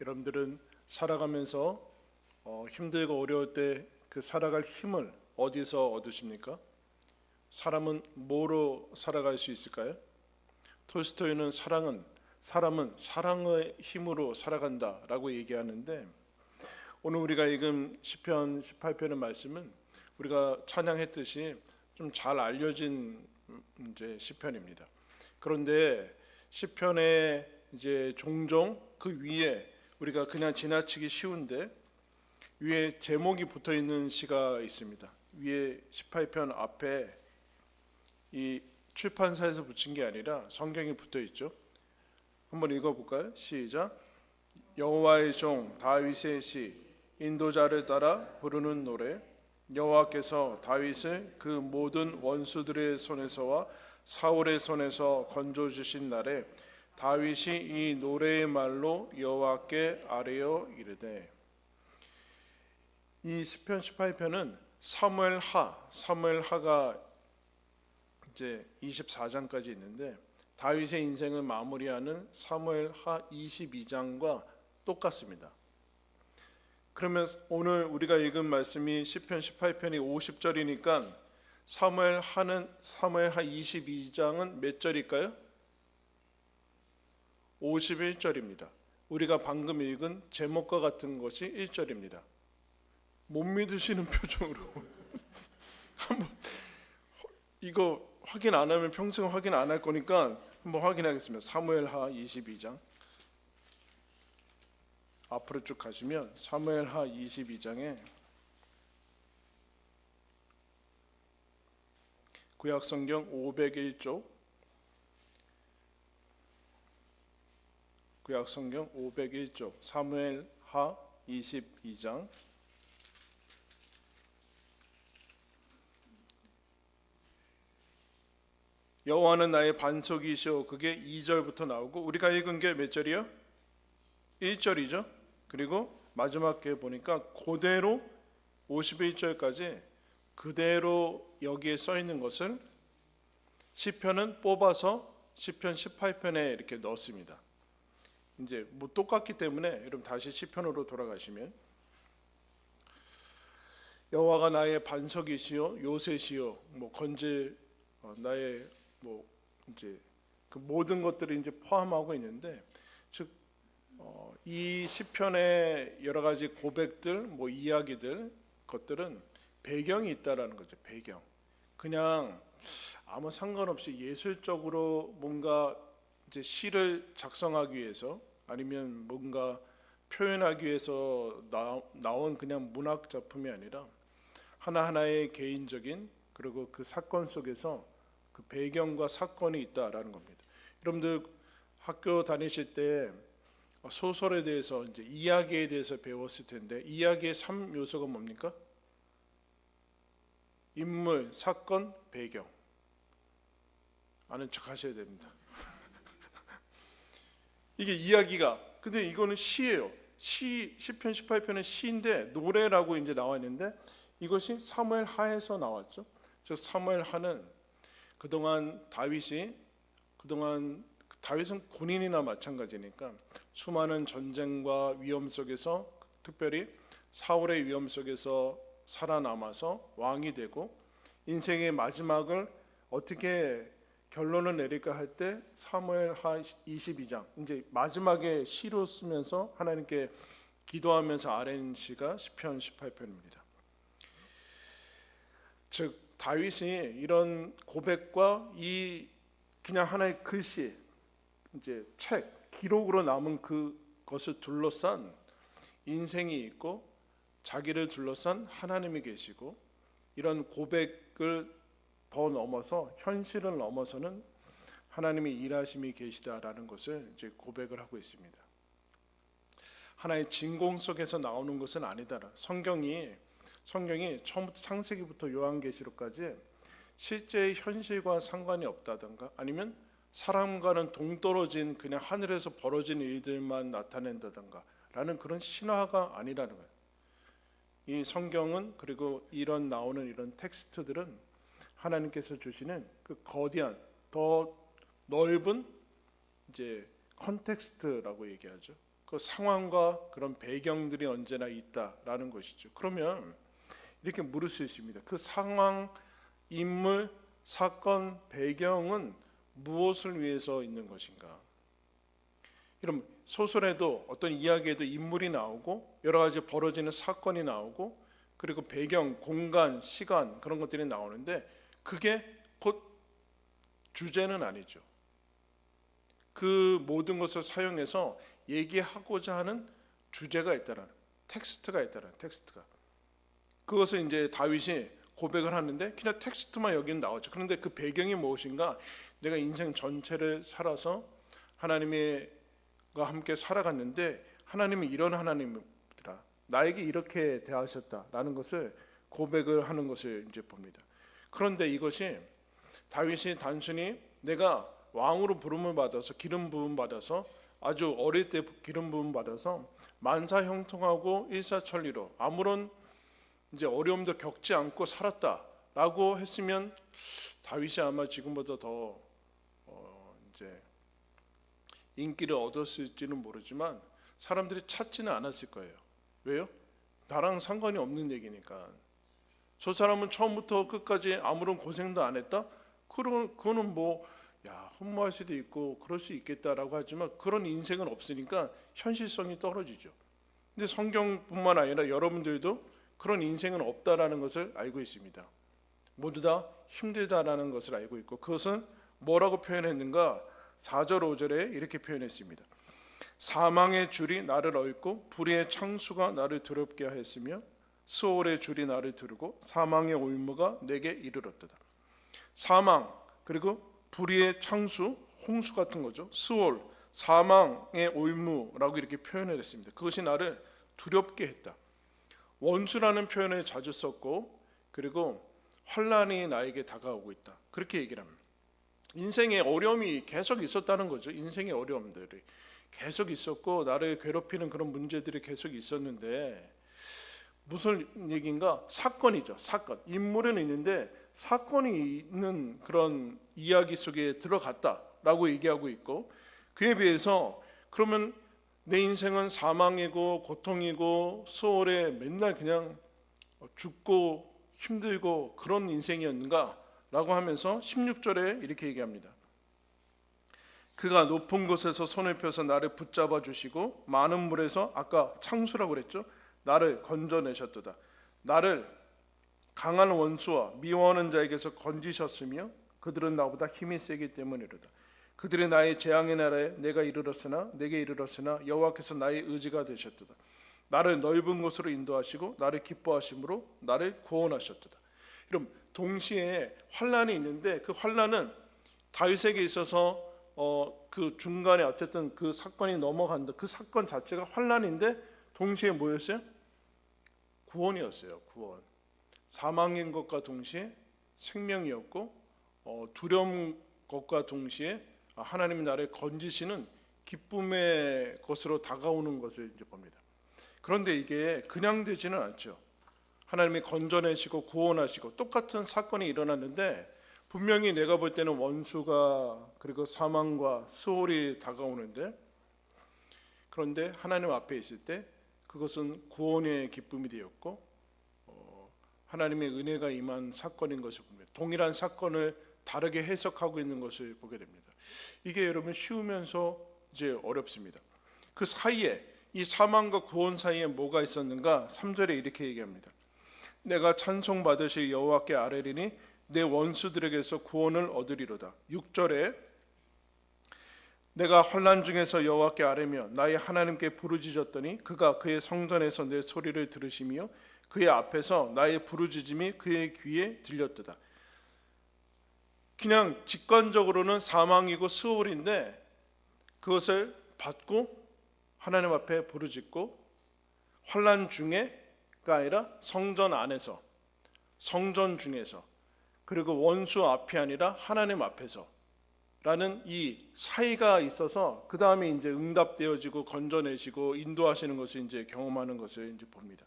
여러분들은 살아가면서 힘들고 어려울 때 그 살아갈 힘을 어디서 얻으십니까? 사람은 뭐로 살아갈 수 있을까요? 톨스토이는 사람은 사랑의 힘으로 살아간다라고 얘기하는데, 오늘 우리가 읽은 시편 18편의 말씀은 우리가 찬양했듯이 좀 잘 알려진 이제 시편입니다. 그런데 시편에 이제 종종 그 위에 우리가 그냥 지나치기 쉬운데 위에 제목이 붙어 있는 시가 있습니다. 위에 18편 앞에 이 출판사에서 붙인 게 아니라 성경이 붙어 있죠. 한번 읽어볼까요? 시작. 여호와의 종 다윗의 시, 인도자를 따라 부르는 노래. 여호와께서 다윗을 그 모든 원수들의 손에서와 사울의 손에서 건져 주신 날에 다윗이 이 노래의 말로 여호와께 아뢰어 이르되. 이 시편 18편은 사무엘하가 이제 24장까지 있는데, 다윗의 인생을 마무리하는 사무엘하 22장과 똑같습니다. 그러면 오늘 우리가 읽은 말씀이 시편 18편이 50절이니까 사무엘하 22장은 몇 절일까요? 51절입니다. 우리가 방금 읽은 제목과 같은 것이 1절입니다. 못 믿으시는 표정으로 한번 이거 확인 안 하면 평생 확인 안 할 거니까 한번 확인하겠습니다. 사무엘하 22장 앞으로 쭉 가시면 사무엘하 22장에 구약성경 501쪽, 구약성경 501쪽 사무엘하 22장 여호와는 나의 반석이시오. 그게 2절부터 나오고, 우리가 읽은 게 몇 절이요? 1절이죠. 그리고 마지막 게 보니까 그대로 51절까지 그대로 여기에 써 있는 것을 시편은 뽑아서 시편 18편에 이렇게 넣었습니다. 이제 뭐 똑같기 때문에 여러분 다시 시편으로 돌아가시면, 여호와가 나의 반석이시요 요새시요, 뭐 건질 나의 뭐 이제 그 모든 것들이 이제 포함하고 있는데, 즉 이 시편의 여러 가지 고백들, 뭐 이야기들, 것들은 배경이 있다라는 거죠. 배경. 그냥 아무 상관없이 예술적으로 뭔가 이제 시를 작성하기 위해서, 아니면 뭔가 표현하기 위해서 나온 그냥 문학 작품이 아니라 하나하나의 개인적인, 그리고 그 사건 속에서 그 배경과 사건이 있다라는 겁니다. 여러분들 학교 다니실 때 소설에 대해서, 이제 이야기에 대해서 배웠을 텐데, 이야기의 3요소가 뭡니까? 인물, 사건, 배경. 아는 척 하셔야 됩니다. 이게 이야기가, 근데 이거는 시예요. 시편 18편의 시인데 노래라고 이제 나와 있는데, 이것이 사무엘하에서 나왔죠. 즉 사무엘하는 그동안 다윗은 군인이나 마찬가지니까 수많은 전쟁과 위험 속에서, 특별히 사울의 위험 속에서 살아남아서 왕이 되고, 인생의 마지막을 어떻게 결론을 내릴까 할 때 사무엘하 22장, 이제 마지막에 시로 쓰면서 하나님께 기도하면서 아뢰는 시가 시편 18편입니다. 즉 다윗이 이런 고백과 이 그냥 하나의 글씨, 이제 책, 기록으로 남은 그것을 둘러싼 인생이 있고, 자기를 둘러싼 하나님이 계시고, 이런 고백을 더 넘어서, 현실을 넘어서는 하나님의 일하심이 계시다라는 것을 이제 고백을 하고 있습니다. 하나의 진공 속에서 나오는 것은 아니다. 성경이 처음부터 창세기부터 요한계시록까지 실제의 현실과 상관이 없다든가, 아니면 사람과는 동떨어진 그냥 하늘에서 벌어진 일들만 나타낸다든가 라는 그런 신화가 아니라는 거예요. 이 성경은, 그리고 나오는 이런 텍스트들은 하나님께서 주시는 그 거대한, 더 넓은 이제 컨텍스트라고 얘기하죠. 그 상황과 그런 배경들이 언제나 있다라는 것이죠. 그러면 이렇게 물을 수 있습니다. 그 상황, 인물, 사건, 배경은 무엇을 위해서 있는 것인가? 이런 소설에도 어떤 이야기에도 인물이 나오고 여러 가지 벌어지는 사건이 나오고 그리고 배경, 공간, 시간 그런 것들이 나오는데 그게 곧 주제는 아니죠. 그 모든 것을 사용해서 얘기하고자 하는 주제가 있다라는 텍스트가 있다라는 텍스트가 그것을 이제 다윗이 고백을 하는데 그냥 텍스트만 여기는 나오죠. 그런데 그 배경이 무엇인가? 내가 인생 전체를 살아서 하나님과 함께 살아갔는데 하나님이 이런 하나님이더라. 나에게 이렇게 대하셨다라는 것을 고백을 하는 것을 이제 봅니다. 그런데 이것이 다윗이 단순히 내가 왕으로 부름을 받아서 기름 부음 받아서 아주 어릴 때 기름 부음 받아서 만사형통하고 일사천리로 아무런 이제 어려움도 겪지 않고 살았다라고 했으면 다윗이 아마 지금보다 더 이제 인기를 얻었을지는 모르지만 사람들이 찾지는 않았을 거예요. 왜요? 나랑 상관이 없는 얘기니까. 저 사람은 처음부터 끝까지 아무런 고생도 안 했다? 그거는 뭐 흠모할 수도 있고 그럴 수 있겠다라고 하지만 그런 인생은 없으니까 현실성이 떨어지죠. 근데 성경뿐만 아니라 여러분들도 그런 인생은 없다라는 것을 알고 있습니다. 모두 다 힘들다라는 것을 알고 있고 그것은 뭐라고 표현했는가? 4절 5절에 이렇게 표현했습니다. 사망의 줄이 나를 얽고 불의의 창수가 나를 두렵게 하였으며 수월의 줄이 나를 두르고 사망의 올무가 내게 이르렀도다. 사망 그리고 불의의 창수, 홍수 같은 거죠. 수월, 사망의 올무라고 이렇게 표현을 했습니다. 그것이 나를 두렵게 했다. 원수라는 표현을 자주 썼고 그리고 환난이 나에게 다가오고 있다. 그렇게 얘기를 합니다. 인생에 어려움이 계속 있었다는 거죠. 인생의 어려움들이 계속 있었고 나를 괴롭히는 그런 문제들이 계속 있었는데 무슨 얘기인가? 사건이죠. 사건. 인물은 있는데 사건이 있는 그런 이야기 속에 들어갔다라고 얘기하고 있고 그에 비해서 그러면 내 인생은 사망이고 고통이고 수월에 맨날 그냥 죽고 힘들고 그런 인생이었는가? 라고 하면서 16절에 이렇게 얘기합니다. 그가 높은 곳에서 손을 펴서 나를 붙잡아 주시고 많은 물에서 아까 창수라고 그랬죠. 나를 건져내셨도다. 나를 강한 원수와 미워하는 자에게서 건지셨으며 그들은 나보다 힘이 세기 때문이로다. 그들이 나의 재앙의 날에 내게 이르렀으나 여호와께서 나의 의지가 되셨도다. 나를 넓은 곳으로 인도하시고 나를 기뻐하심으로 나를 구원하셨도다. 그럼 동시에 환난이 있는데 그 환난은 다윗에게 있어서 그 중간에 어쨌든 그 사건이 넘어간다. 그 사건 자체가 환난인데 동시에 뭐였어요? 구원이었어요. 구원. 사망인 것과 동시에 생명이었고 두려운 것과 동시에 하나님이 나를 건지시는 기쁨의 것으로 다가오는 것을 이제 봅니다. 그런데 이게 그냥 되지는 않죠. 하나님이 건져내시고 구원하시고 똑같은 사건이 일어났는데 분명히 내가 볼 때는 원수가 그리고 사망과 수월이 다가오는데 그런데 하나님 앞에 있을 때 그것은 구원의 기쁨이 되었고 하나님의 은혜가 임한 사건인 것을 봅니다. 동일한 사건을 다르게 해석하고 있는 것을 보게 됩니다. 이게 여러분 쉬우면서 이제 어렵습니다. 그 사이에 이 사망과 구원 사이에 뭐가 있었는가? 3절에 이렇게 얘기합니다. 내가 찬송받으실 여호와께 아뢰리니 내 원수들에게서 구원을 얻으리로다. 6절에 내가 환난 중에서 여호와께 아뢰며 나의 하나님께 부르짖었더니 그가 그의 성전에서 내 소리를 들으시며 그의 앞에서 나의 부르짖음이 그의 귀에 들렸도다. 그냥 직관적으로는 사망이고 수월인데 그것을 받고 하나님 앞에 부르짖고 환난 중에가 아니라 성전 안에서 성전 중에서 그리고 원수 앞이 아니라 하나님 앞에서 라는 이 사이가 있어서 그 다음에 이제 응답되어지고 건져내시고 인도하시는 것을 이제 경험하는 것을 이제 봅니다.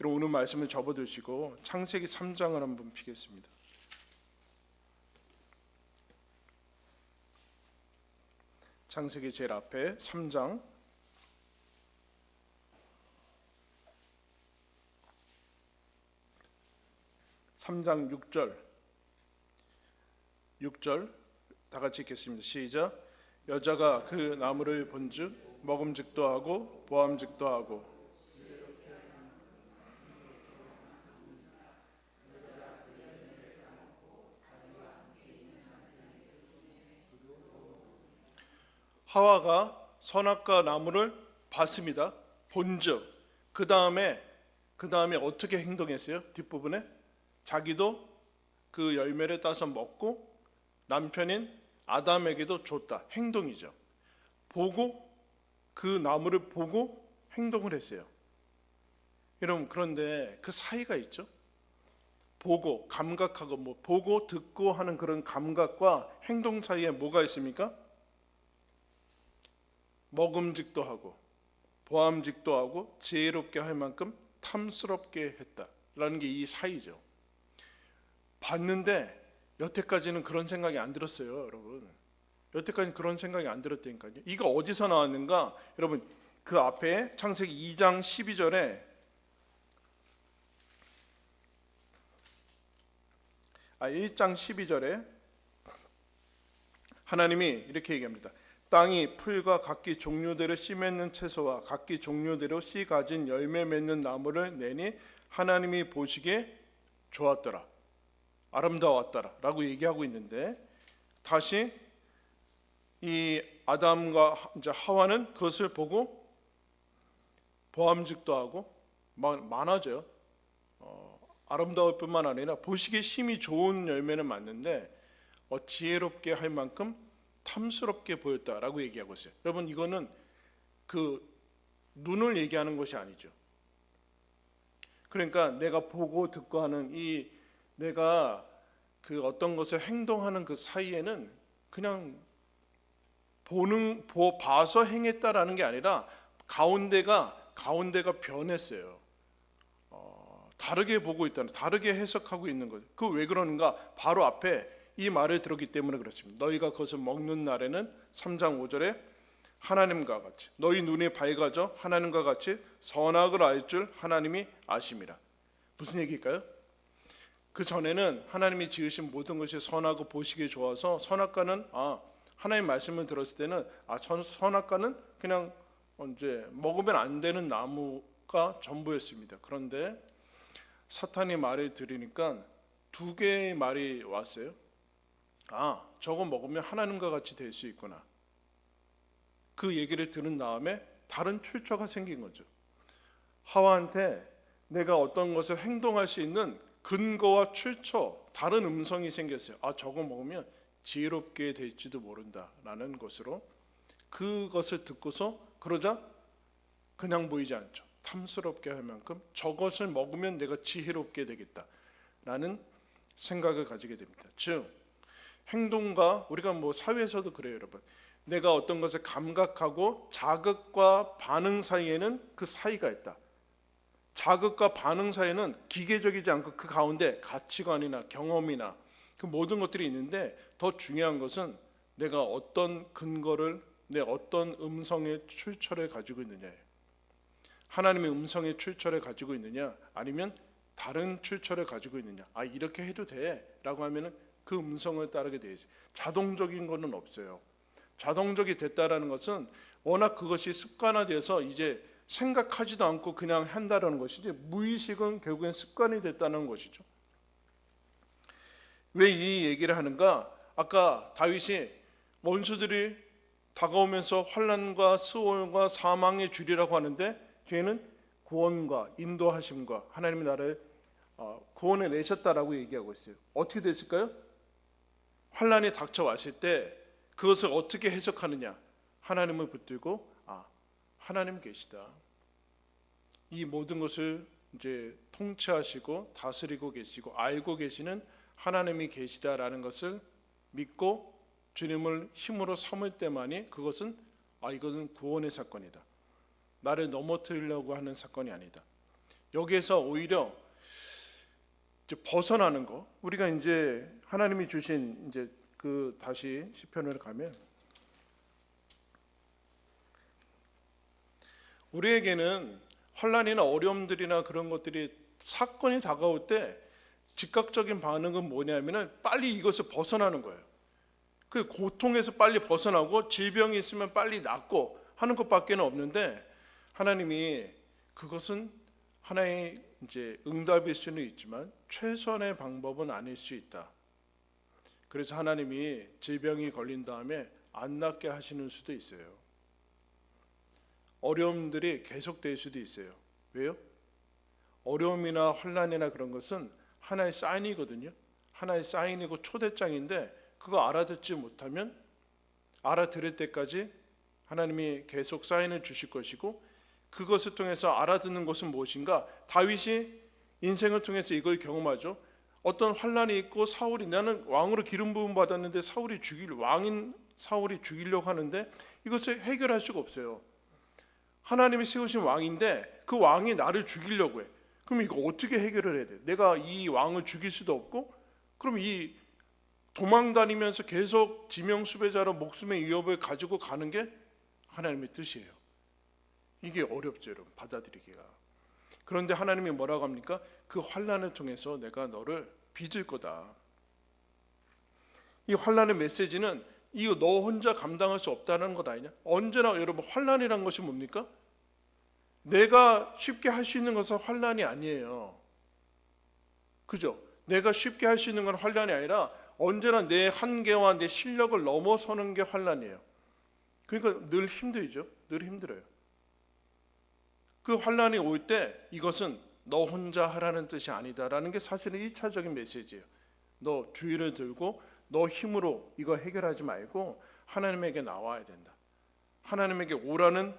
여러분 오늘 말씀을 접어두시고 창세기 3장을 한번 피겠습니다. 창세기 제일 앞에 3장 3장 6절 다 같이 읽겠습니다. 시작. 여자가 그 나무를 본즉 먹음직도 하고 보암직도 하고. 하와가 선악과 나무를 봤습니다. 본즉 그 다음에 어떻게 행동했어요? 뒷부분에 자기도 그 열매를 따서 먹고 남편인 아담에게도 줬다. 행동이죠. 보고 그 나무를 보고 행동을 했어요. 여러분, 그런데 그 사이가 있죠. 보고 감각하고 보고 듣고 하는 그런 감각과 행동 사이에 뭐가 있습니까? 먹음직도 하고 보암직도 하고 지혜롭게 할 만큼 탐스럽게 했다라는 게 이 사이죠. 봤는데 여태까지는 그런 생각이 안 들었어요, 여러분. 여태까지는 그런 생각이 안 들었다니까요. 이거 어디서 나왔는가? 여러분, 그 앞에 창세기 2장 12절에 1장 12절에 하나님이 이렇게 얘기합니다. 땅이 풀과 각기 종류대로 씨 맺는 채소와 각기 종류대로 씨 가진 열매 맺는 나무를 내니 하나님이 보시기에 좋았더라, 아름다웠더라 라고 얘기하고 있는데, 다시 이 아담과 이제 하와는 그것을 보고 보암직도 하고 많아져요. 아름다울 뿐만 아니라 보시기에 심히 좋은 열매는 맞는데 지혜롭게 할 만큼 탐스럽게 보였다라고 얘기하고 있어요. 여러분, 이거는 그 눈을 얘기하는 것이 아니죠. 그러니까 내가 보고 듣고 하는 이 내가 그 어떤 것을 행동하는 그 사이에는 그냥 봐서 행했다라는 게 아니라 가운데가 변했어요. 다르게 보고 있다는, 다르게 해석하고 있는 거죠. 그 왜 그러는가? 바로 앞에 이 말을 들었기 때문에 그렇습니다. 너희가 그것을 먹는 날에는 3장 5절에 하나님과 같이 너희 눈이 밝아져 하나님과 같이 선악을 알 줄 하나님이 아심이라. 무슨 얘기일까요? 그 전에는 하나님이 지으신 모든 것이 선하고 보시기에 좋아서 선악과는 하나님 말씀을 들었을 때는 선악과는 그냥 이제 먹으면 안 되는 나무가 전부였습니다. 그런데 사탄이 말을 들으니까 두 개의 말이 왔어요. 저거 먹으면 하나님과 같이 될 수 있구나. 그 얘기를 들은 다음에 다른 출처가 생긴 거죠. 하와한테 내가 어떤 것을 행동할 수 있는 근거와 출처, 다른 음성이 생겼어요. 저거 먹으면 지혜롭게 될지도 모른다라는 것으로, 그것을 듣고서 그러자 그냥 보이지 않죠. 탐스럽게 할 만큼 저것을 먹으면 내가 지혜롭게 되겠다라는 생각을 가지게 됩니다. 즉 행동과, 우리가 사회에서도 그래요, 여러분. 내가 어떤 것을 감각하고 자극과 반응 사이에는 그 사이가 있다. 자극과 반응 사이에는 기계적이지 않고 그 가운데 가치관이나 경험이나 그 모든 것들이 있는데, 더 중요한 것은 내가 어떤 근거를, 내 어떤 음성의 출처를 가지고 있느냐예요. 하나님의 음성의 출처를 가지고 있느냐, 아니면 다른 출처를 가지고 있느냐. 이렇게 해도 돼 라고 하면은 그 음성을 따르게 돼 있어요. 자동적인 거는 없어요. 자동적이 됐다라는 것은 워낙 그것이 습관화돼서 이제 생각하지도 않고 그냥 한다라는 것이지, 무의식은 결국엔 습관이 됐다는 것이죠. 왜 이 얘기를 하는가? 아까 다윗이 원수들이 다가오면서 환난과 수월과 사망의 줄이라고 하는데, 뒤에는 구원과 인도하심과 하나님의 나라를 구원해 내셨다라고 얘기하고 있어요. 어떻게 됐을까요? 환난이 닥쳐왔을 때 그것을 어떻게 해석하느냐? 하나님을 붙들고 하나님 계시다. 이 모든 것을 이제 통치하시고 다스리고 계시고 알고 계시는 하나님이 계시다라는 것을 믿고 주님을 힘으로 삼을 때만이 그것은 이것은 구원의 사건이다. 나를 넘어뜨리려고 하는 사건이 아니다. 여기에서 오히려 이제 벗어나는 거, 우리가 이제 하나님이 주신 이제 그 다시 시편을 가면 우리에게는 환난이나 어려움들이나 그런 것들이 사건이 다가올 때 즉각적인 반응은 뭐냐면은 빨리 이것을 벗어나는 거예요. 그 고통에서 빨리 벗어나고 질병이 있으면 빨리 낫고 하는 것밖에 없는데, 하나님이 그것은 하나의 이제 응답일 수는 있지만 최선의 방법은 아닐 수 있다. 그래서 하나님이 질병이 걸린 다음에 안 낫게 하시는 수도 있어요. 어려움들이 계속될 수도 있어요. 왜요? 어려움이나 환난이나 그런 것은 하나의 사인이거든요. 하나의 사인이고 초대장인데, 그거 알아듣지 못하면 알아들을 때까지 하나님이 계속 사인을 주실 것이고, 그것을 통해서 알아듣는 것은 무엇인가? 다윗이 인생을 통해서 이걸 경험하죠. 어떤 환난이 있고 사울이, 나는 왕으로 기름 부음 받았는데 왕인 사울이 죽이려고 하는데 이것을 해결할 수가 없어요. 하나님이 세우신 왕인데 그 왕이 나를 죽이려고 해. 그럼 이거 어떻게 해결을 해야 돼? 내가 이 왕을 죽일 수도 없고, 그럼 이 도망다니면서 계속 지명수배자로 목숨의 위협을 가지고 가는 게 하나님의 뜻이에요. 이게 어렵죠, 여러분, 받아들이기가. 그런데 하나님이 뭐라고 합니까? 그 환난을 통해서 내가 너를 빚을 거다. 이 환난의 메시지는 이거 너 혼자 감당할 수 없다는 것 아니냐? 언제나 여러분, 환난이란 것이 뭡니까? 내가 쉽게 할 수 있는 것은 환난이 아니에요. 그죠? 내가 쉽게 할 수 있는 건 환난이 아니라 언제나 내 한계와 내 실력을 넘어서는 게 환난이에요. 그러니까 늘 힘들죠. 늘 힘들어요. 그 환난이 올 때 이것은 너 혼자 하라는 뜻이 아니다라는 게 사실은 1차적인 메시지예요. 너 주의를 들고 너 힘으로 이거 해결하지 말고 하나님에게 나와야 된다. 하나님에게 오라는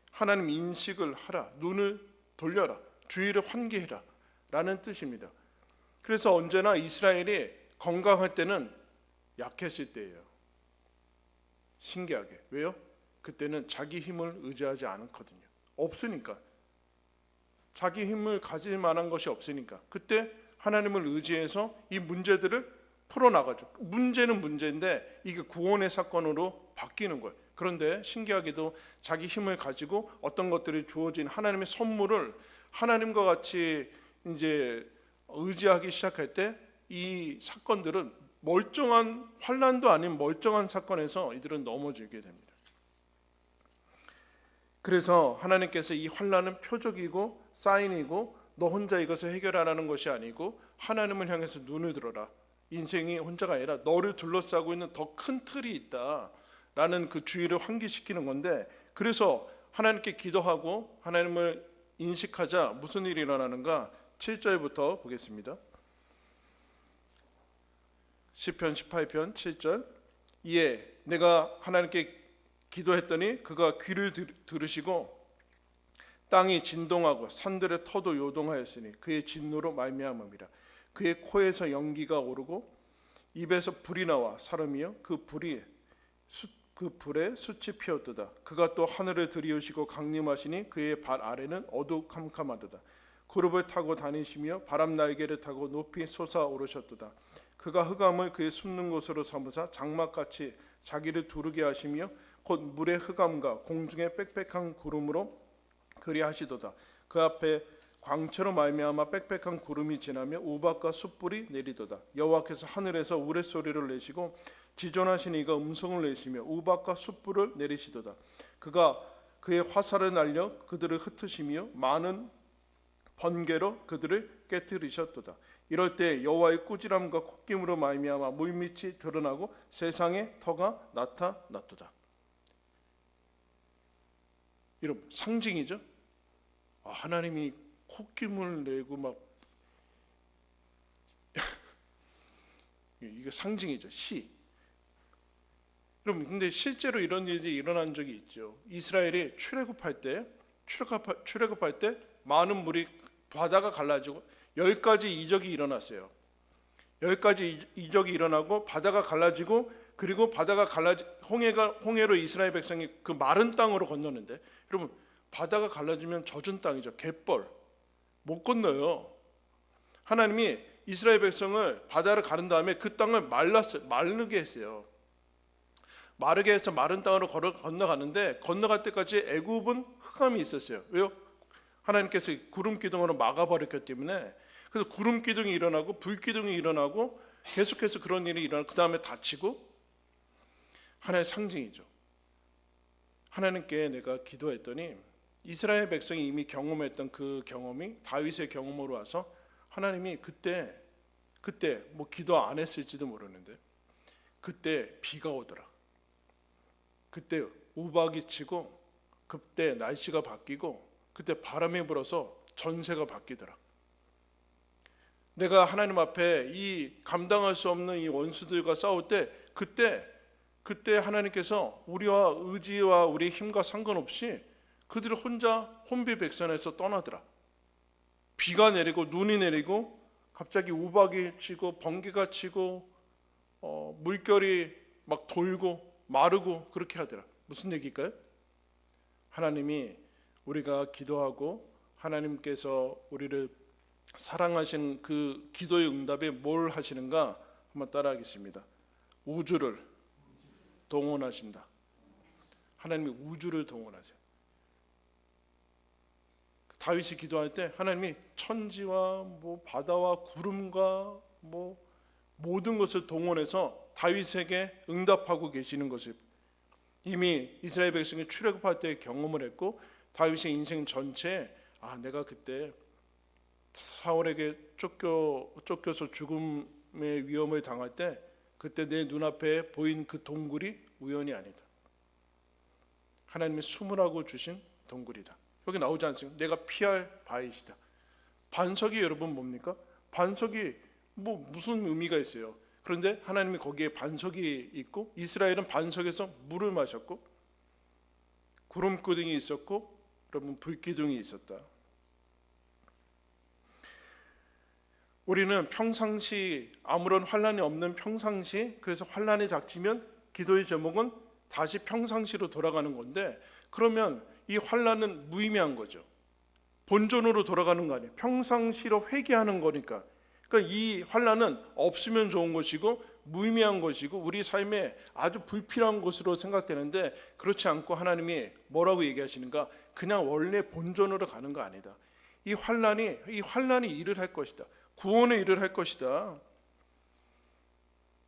하나님 인식을 하라. 눈을 돌려라. 주의를 환기해라 라는 뜻입니다. 그래서 언제나 이스라엘이 건강할 때는 약했을 때예요. 신기하게. 왜요? 그때는 자기 힘을 의지하지 않거든요. 없으니까. 자기 힘을 가질 만한 것이 없으니까. 그때 하나님을 의지해서 이 문제들을 풀어나가죠. 문제는 문제인데 이게 구원의 사건으로 바뀌는 거예요. 그런데 신기하게도 자기 힘을 가지고 어떤 것들이 주어진 하나님의 선물을 하나님과 같이 이제 의지하기 시작할 때 이 사건들은 멀쩡한, 환난도 아닌 멀쩡한 사건에서 이들은 넘어지게 됩니다. 그래서 하나님께서 이 환난은 표적이고 사인이고 너 혼자 이것을 해결하라는 것이 아니고 하나님을 향해서 눈을 들어라. 인생이 혼자가 아니라 너를 둘러싸고 있는 더 큰 틀이 있다라는 그 주의를 환기시키는 건데, 그래서 하나님께 기도하고 하나님을 인식하자 무슨 일이 일어나는가? 7절부터 보겠습니다. 시편 18편 7절. 이에 내가 하나님께 기도했더니 그가 귀를 들으시고 땅이 진동하고 산들의 터도 요동하였으니 그의 진노로 말미암음이라. 그의 코에서 연기가 오르고 입에서 불이 나와 사람이여 그 불에 숯이 피었도다. 그가 또 하늘을 들이우시고 강림하시니 그의 발 아래는 어두컴컴하도다. 구름을 타고 다니시며 바람 날개를 타고 높이 솟아오르셨도다. 그가 흑암을 그의 숨는 곳으로 삼으사 장막같이 자기를 두르게 하시며 곧 물의 흑암과 공중의 빽빽한 구름으로 그리하시도다. 그 앞에 광채로 말미암아 빽빽한 구름이 지나며 우박과 숯불이 내리도다. 여호와께서 하늘에서 우레소리를 내시고 지존하신 이가 음성을 내시며 우박과 숯불을 내리시도다. 그가 그의 화살을 날려 그들을 흩으시며 많은 번개로 그들을 깨뜨리셨도다. 이럴 때 여호와의 꾸지람과 콧김으로 말미암아 물밑이 드러나고 세상에 터가 나타났도다. 여러분, 상징이죠. 하나님이 콧김을 내고 막 이거 상징이죠. 시. 여러분, 근데 실제로 이런 일이 일어난 적이 있죠. 이스라엘이 출애굽할 때 많은 물이, 바다가 갈라지고 10가지 이적이 일어났어요. 10가지 이적이 일어나고 바다가 갈라지고, 그리고 바다가 홍해로 이스라엘 백성이 그 마른 땅으로 건너는데, 여러분, 바다가 갈라지면 젖은 땅이죠. 갯벌 못 건너요. 하나님이 이스라엘 백성을 바다를 가른 다음에 그 땅을 마르게 했어요. 마르게 해서 마른 땅으로 건너가는데, 건너갈 때까지 애굽은 흑암이 있었어요. 왜요? 하나님께서 구름 기둥으로 막아버렸기 때문에. 그래서 구름 기둥이 일어나고 불 기둥이 일어나고 계속해서 그런 일이 일어나고 그 다음에 닫히고 하나의 상징이죠. 하나님께 내가 기도했더니 이스라엘 백성이 이미 경험했던 그 경험이 다윗의 경험으로 와서 하나님이 그때 뭐 기도 안 했을지도 모르는데 그때 비가 오더라. 그때 우박이 치고 그때 날씨가 바뀌고 그때 바람이 불어서 전세가 바뀌더라. 내가 하나님 앞에 이 감당할 수 없는 이 원수들과 싸울 때 그때 하나님께서 우리와 의지와 우리의 힘과 상관없이 그들을 혼자 혼비백산해서 떠나더라. 비가 내리고 눈이 내리고 갑자기 우박이 치고 번개가 치고 물결이 막 돌고 마르고 그렇게 하더라. 무슨 얘기일까요? 하나님이 우리가 기도하고 하나님께서 우리를 사랑하신 그 기도의 응답에 뭘 하시는가 한번 따라하겠습니다. 우주를 동원하신다. 하나님이 우주를 동원하세요. 다윗이 기도할 때 하나님이 천지와 뭐 바다와 구름과 뭐 모든 것을 동원해서 다윗에게 응답하고 계시는 것을 이미 이스라엘 백성이 출애굽할 때 경험을 했고 다윗의 인생 전체에 내가 그때 사울에게 쫓겨서 죽음의 위험을 당할 때 그때 내 눈앞에 보인 그 동굴이 우연이 아니다. 하나님이 숨으라고 주신 동굴이다. 여기 나오지 않습니까? 내가 피할 바위시다. 반석이 여러분 뭡니까? 반석이 뭐 무슨 의미가 있어요? 그런데 하나님이 거기에 반석이 있고 이스라엘은 반석에서 물을 마셨고 구름기둥이 있었고 여러분 불기둥이 있었다. 우리는 평상시 아무런 환난이 없는 평상시 그래서 환난이 닥치면 기도의 제목은 다시 평상시로 돌아가는 건데 그러면 이 환난은 무의미한 거죠. 본전으로 돌아가는 거 아니에요. 평상시로 회개하는 거니까. 그러니까 이 환난은 없으면 좋은 것이고 무의미한 것이고 우리 삶에 아주 불필요한 것으로 생각되는데 그렇지 않고 하나님이 뭐라고 얘기하시는가? 그냥 원래 본전으로 가는 거 아니다. 이 환난이 일을 할 것이다. 구원의 일을 할 것이다.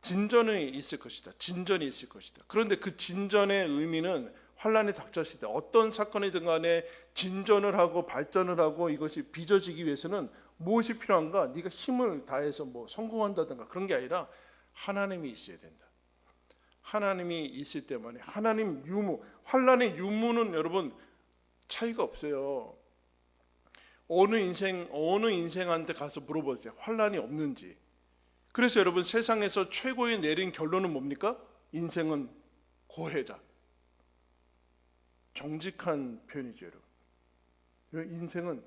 진전이 있을 것이다. 진전이 있을 것이다. 그런데 그 진전의 의미는 환난이 닥쳤을 때 어떤 사건이든 간에 진전을 하고 발전을 하고 이것이 빚어지기 위해서는 무엇이 필요한가? 네가 힘을 다해서 뭐 성공한다든가 그런 게 아니라 하나님이 있어야 된다. 하나님이 있을 때만에 하나님 유무, 환난의 유무는 여러분 차이가 없어요. 어느 인생한테 가서 물어보세요. 환난이 없는지. 그래서 여러분 세상에서 최고의 내린 결론은 뭡니까? 인생은 고해다. 정직한 표현이죠, 여러분. 인생은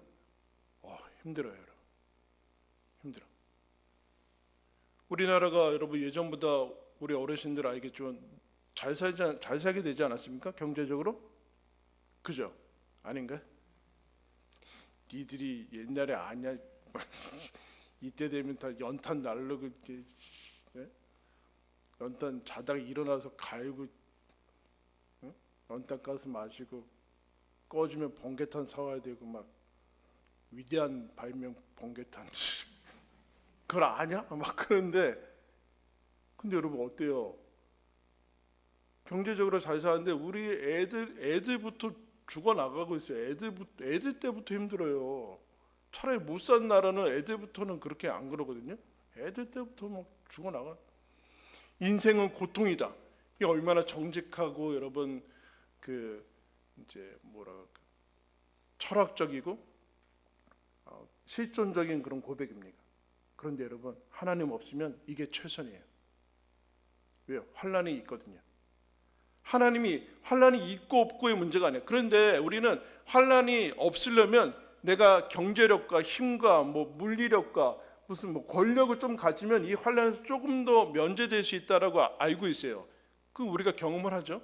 힘들어요, 여러분. 힘들어. 우리나라가 여러분 예전보다 우리 어르신들 알겠지만 잘 살게 되지 않았습니까? 경제적으로? 그죠? 아닌가? 니들이 옛날에 아냐? 이때 되면 다 연탄 날르고 연탄 자다가 일어나서 갈고 연탄 가스 마시고 꺼지면 번개탄 사와야 되고 막 위대한 발명 번개탄 그걸 아냐? 막 그런데 근데 여러분 어때요? 경제적으로 잘 사는데 우리 애들부터 죽어나가고 있어요. 애들 때부터 힘들어요. 차라리 못 산 나라는 애들부터는 그렇게 안 그러거든요. 애들 때부터 막 죽어나가. 인생은 고통이다. 이게 얼마나 정직하고 여러분 이제 철학적이고 실존적인 그런 고백입니까? 그런데 여러분 하나님 없으면 이게 최선이에요. 왜요? 환난이 있거든요. 환난이 있고 없고의 문제가 아니에요. 그런데 우리는 환난이 없으려면 내가 경제력과 힘과 뭐 물리력과 무슨 뭐 권력을 좀 가지면 이 환난에서 조금 더 면제될 수 있다라고 알고 있어요. 그 우리가 경험을 하죠.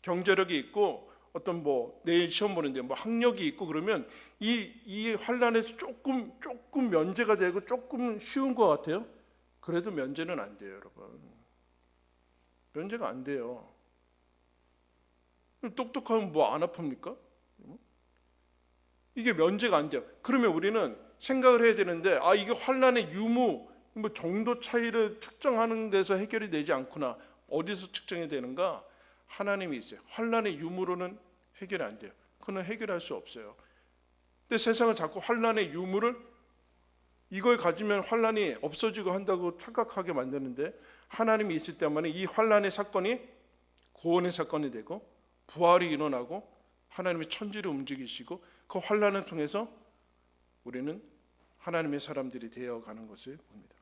경제력이 있고 어떤 뭐 내일 시험 보는데 뭐 학력이 있고 그러면 이 환난에서 조금 면제가 되고 조금 쉬운 것 같아요. 그래도 면제는 안 돼요, 여러분. 면제가 안 돼요. 똑똑하면 뭐 안 아픕니까? 이게 면제가 안 돼요. 그러면 우리는 생각을 해야 되는데 이게 환난의 유무 뭐 정도 차이를 특정하는 데서 해결이 되지 않구나. 어디서 측정이 되는가? 하나님이 있어요. 환난의 유무로는 해결이 안 돼요. 그거는 해결할 수 없어요. 근데 세상은 자꾸 환난의 유무를 이걸 가지면 환난이 없어지고 한다고 착각하게 만드는데, 하나님이 있을 때만 이 환난의 사건이 구원의 사건이 되고 부활이 일어나고 하나님의 천지를 움직이시고 그 환난을 통해서 우리는 하나님의 사람들이 되어가는 것을 봅니다.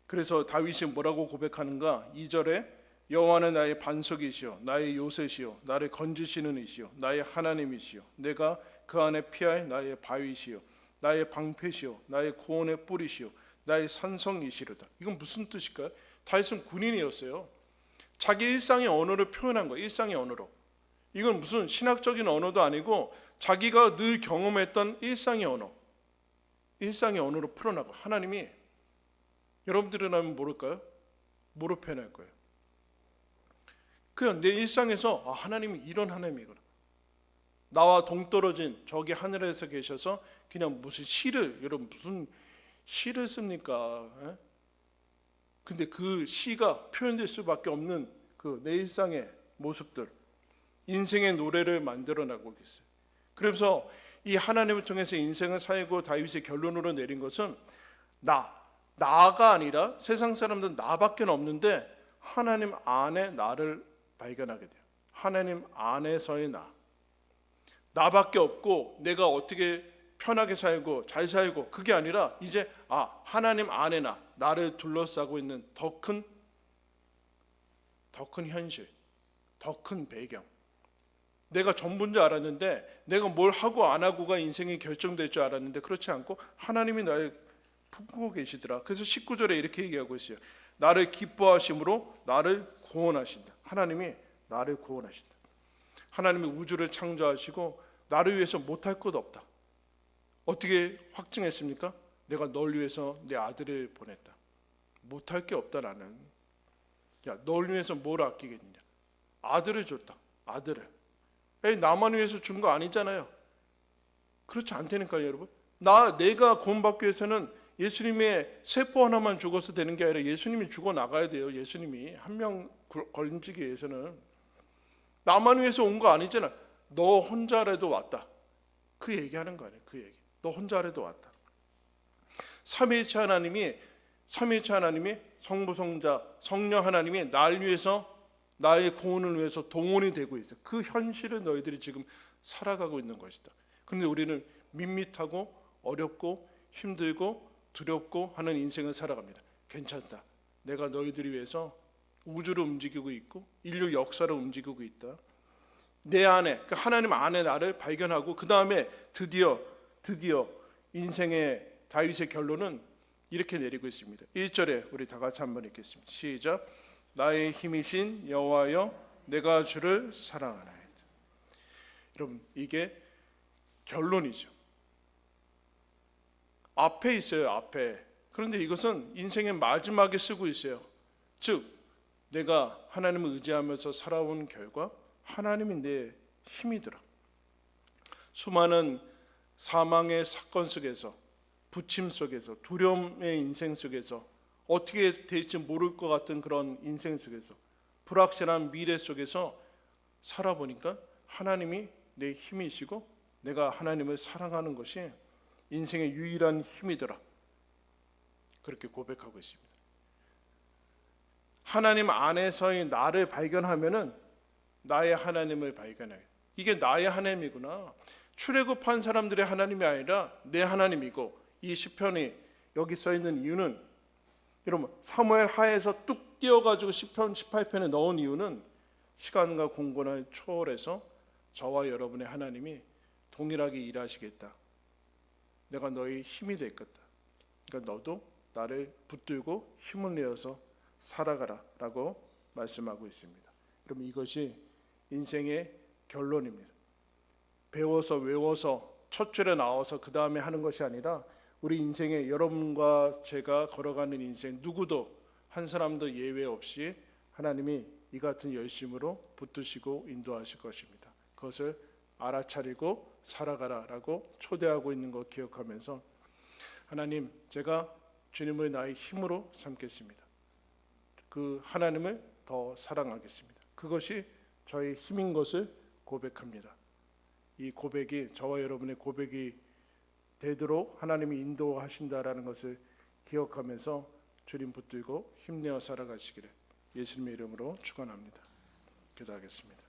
그래서 다윗이 뭐라고 고백하는가? 2절에 여호와는 나의 반석이시요 나의 요새시요 나를 건지시는 이시요 나의 하나님이시요 내가 그 안에 피할 나의 바위시요 나의 방패시요 나의 구원의 뿌리시요 나의 산성이시로다. 이건 무슨 뜻일까요? 다윗은 군인이었어요. 자기 일상의 언어를 표현한 거예요. 일상의 언어로. 이건 무슨 신학적인 언어도 아니고 자기가 늘 경험했던 일상의 언어, 일상의 언어로 풀어나고, 하나님이 여러분들은 하면 모를까요? 뭐로 표현할 거예요? 그냥 내 일상에서 하나님이 이런 하나님이구나. 나와 동떨어진 저기 하늘에서 계셔서 그냥 무슨 시를, 여러분 무슨 시를 씁니까? 에? 근데 그 시가 표현될 수밖에 없는 그 내 일상의 모습들, 인생의 노래를 만들어내고 있어요. 그래서 이 하나님을 통해서 인생을 살고 다윗의 결론으로 내린 것은 나가 아니라 세상 사람들은 나밖에 없는데 하나님 안에 나를 발견하게 돼요. 하나님 안에서의 나밖에 없고 내가 어떻게 편하게 살고 잘 살고 그게 아니라 이제 하나님 안에 나를 둘러싸고 있는 더 큰 현실, 더 큰 배경. 내가 전부인 줄 알았는데, 내가 뭘 하고 안 하고가 인생이 결정될 줄 알았는데 그렇지 않고 하나님이 나를 품고 계시더라. 그래서 19절에 이렇게 얘기하고 있어요. 나를 기뻐하심으로 나를 구원하신다. 하나님이 나를 구원하신다. 하나님이 우주를 창조하시고 나를 위해서 못할 것 없다. 어떻게 확증했습니까? 내가 널 위해서 내 아들을 보냈다. 못할 게 없다. 나는 널 위해서 뭘 아끼겠느냐. 아들을 줬다. 아들을. 나만 위해서 준 거 아니잖아요. 그렇지 않다니까요, 여러분. 내가 구원받기 위해서는 예수님의 세포 하나만 죽어서 되는 게 아니라 예수님이 죽어 나가야 돼요. 예수님이 한 명 건지기 위해서는. 나만 위해서 온 거 아니잖아. 너 혼자라도 왔다. 그 얘기하는 거 아니에요. 그 얘기. 너 혼자라도 왔다. 삼위일체 하나님이 성부, 성자, 성령 하나님이 날 위해서, 나의 구원을 위해서 동원이 되고 있어요. 그 현실을 너희들이 지금 살아가고 있는 것이다. 그런데 우리는 밋밋하고 어렵고 힘들고 두렵고 하는 인생을 살아갑니다. 괜찮다. 내가 너희들을 위해서 우주를 움직이고 있고 인류 역사를 움직이고 있다. 내 안에, 하나님 안에 나를 발견하고 그 다음에 드디어 인생의 다윗의 결론은 이렇게 내리고 있습니다. 1절에 우리 다 같이 한번 읽겠습니다. 시작. 나의 힘이신 여호와여 내가 주를 사랑하나이다. 여러분 이게 결론이죠. 앞에 있어요. 앞에. 그런데 이것은 인생의 마지막에 쓰고 있어요. 즉 내가 하나님을 의지하면서 살아온 결과 하나님이 내 힘이더라. 수많은 사망의 사건 속에서, 부침 속에서, 두려움의 인생 속에서, 어떻게 될지 모를 것 같은 그런 인생 속에서, 불확실한 미래 속에서 살아보니까 하나님이 내 힘이시고 내가 하나님을 사랑하는 것이 인생의 유일한 힘이더라. 그렇게 고백하고 있습니다. 하나님 안에서의 나를 발견하면은 나의 하나님을 발견해요. 이게 나의 하나님이구나. 출애굽한 사람들의 하나님이 아니라 내 하나님이고, 이 시편이 여기 써 있는 이유는, 여러분 사무엘 하에서 뚝 띄어가지고 시편 18편에 넣은 이유는 시간과 공간을 초월해서 저와 여러분의 하나님이 동일하게 일하시겠다. 내가 너의 힘이 되겠다. 그러니까 너도 나를 붙들고 힘을 내어서 살아가라 라고 말씀하고 있습니다. 여러분 이것이 인생의 결론입니다. 배워서 외워서 첫 줄에 나와서 그 다음에 하는 것이 아니라 우리 인생에 여러분과 제가 걸어가는 인생 누구도 한 사람도 예외 없이 하나님이 이 같은 열심으로 붙드시고 인도하실 것입니다. 그것을 알아차리고 살아가라라고 초대하고 있는 거 기억하면서 하나님, 제가 주님을 나의 힘으로 삼겠습니다. 그 하나님을 더 사랑하겠습니다. 그것이 저의 힘인 것을 고백합니다. 이 고백이 저와 여러분의 고백이 되도록 하나님이 인도하신다라는 것을 기억하면서 주님 붙들고 힘내어 살아가시기를 예수님의 이름으로 축원합니다. 기도하겠습니다.